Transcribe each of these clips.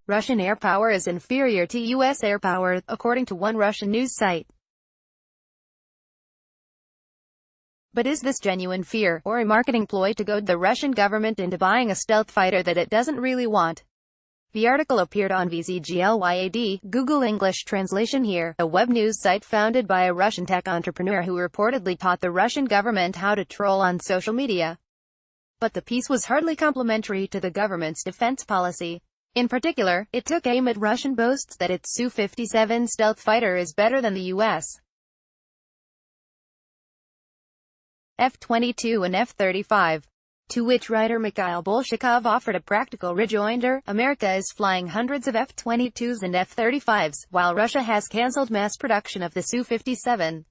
Russian air power is inferior to U.S. air power, according to one Russian news site. But is this genuine fear, or a marketing ploy to goad the Russian government into buying a stealth fighter that it doesn't really want? The article appeared on VZGLYAD, Google English translation here, a web news site founded by a Russian tech entrepreneur who reportedly taught the Russian government how to troll on social media. But the piece was hardly complimentary to the government's defense policy. In particular, it took aim at Russian boasts that its Su-57 stealth fighter is better than the U.S. F-22 and F-35. To which writer Mikhail Bolshakov offered a practical rejoinder: America is flying hundreds of F-22s and F-35s, while Russia has cancelled mass production of the Su-57.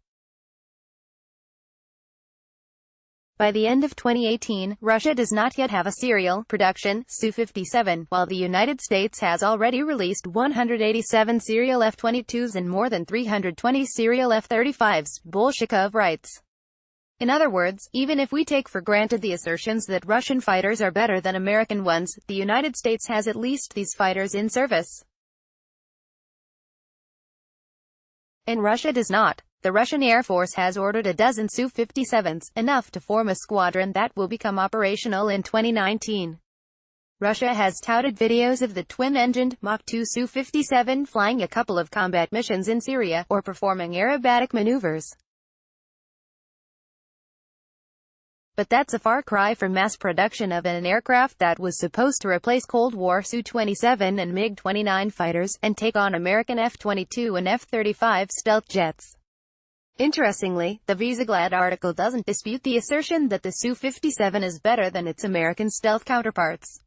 By the end of 2018, Russia does not yet have a serial production Su-57, while the United States has already released 187 serial F-22s and more than 320 serial F-35s, Bolshakov writes. In other words, even if we take for granted the assertions that Russian fighters are better than American ones, the United States has at least these fighters in service. And Russia does not. The Russian Air Force has ordered a dozen Su-57s, enough to form a squadron that will become operational in 2019. Russia has touted videos of the twin-engined Mach 2 Su-57 flying a couple of combat missions in Syria, or performing aerobatic maneuvers. But that's a far cry from mass production of an aircraft that was supposed to replace Cold War Su-27 and MiG-29 fighters, and take on American F-22 and F-35 stealth jets. Interestingly, the VisaGlad article doesn't dispute the assertion that the Su-57 is better than its American stealth counterparts.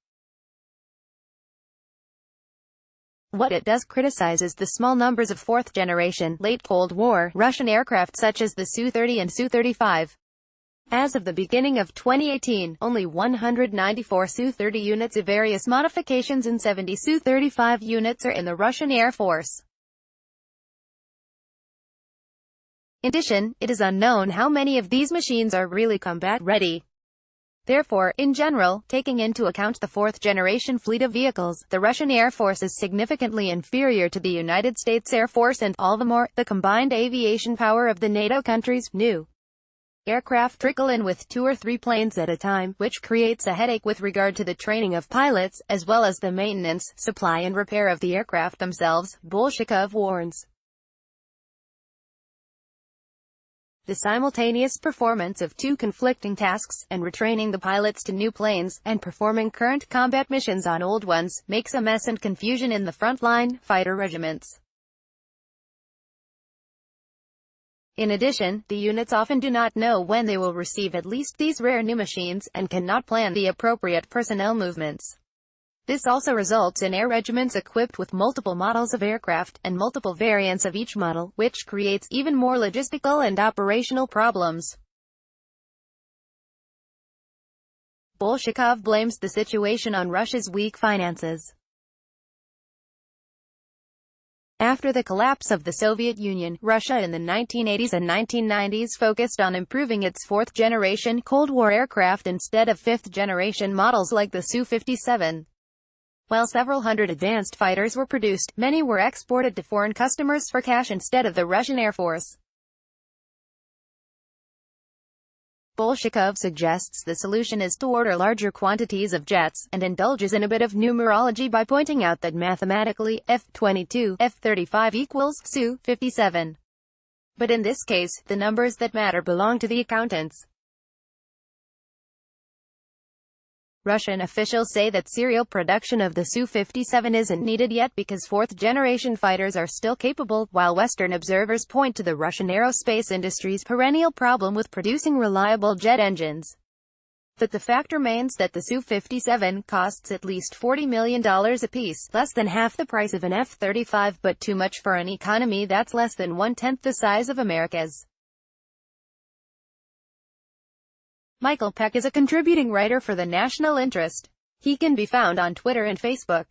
What it does criticize is the small numbers of fourth-generation, late Cold War, Russian aircraft such as the Su-30 and Su-35. As of the beginning of 2018, only 194 Su-30 units of various modifications and 70 Su-35 units are in the Russian Air Force. In addition, it is unknown how many of these machines are really combat-ready. Therefore, in general, taking into account the fourth-generation fleet of vehicles, the Russian Air Force is significantly inferior to the United States Air Force and, all the more, the combined aviation power of the NATO countries. New aircraft trickle in with 2 or 3 planes at a time, which creates a headache with regard to the training of pilots, as well as the maintenance, supply and repair of the aircraft themselves, Bolshakov warns. The simultaneous performance of 2 conflicting tasks, and retraining the pilots to new planes, and performing current combat missions on old ones, makes a mess and confusion in the front-line fighter regiments. In addition, the units often do not know when they will receive at least these rare new machines, and cannot plan the appropriate personnel movements. This also results in air regiments equipped with multiple models of aircraft, and multiple variants of each model, which creates even more logistical and operational problems. Bolshakov blames the situation on Russia's weak finances. After the collapse of the Soviet Union, Russia in the 1980s and 1990s focused on improving its fourth-generation Cold War aircraft instead of fifth-generation models like the Su-57. While several hundred advanced fighters were produced, many were exported to foreign customers for cash instead of the Russian Air Force. Bolshakov suggests the solution is to order larger quantities of jets, and indulges in a bit of numerology by pointing out that mathematically, F-22, F-35 equals Su-57. But in this case, the numbers that matter belong to the accountants. Russian officials say that serial production of the Su-57 isn't needed yet because fourth-generation fighters are still capable, while Western observers point to the Russian aerospace industry's perennial problem with producing reliable jet engines. But the fact remains that the Su-57 costs at least $40 million apiece, less than half the price of an F-35, but too much for an economy that's less than one-tenth the size of America's. Michael Peck is a contributing writer for the National Interest. He can be found on Twitter and Facebook.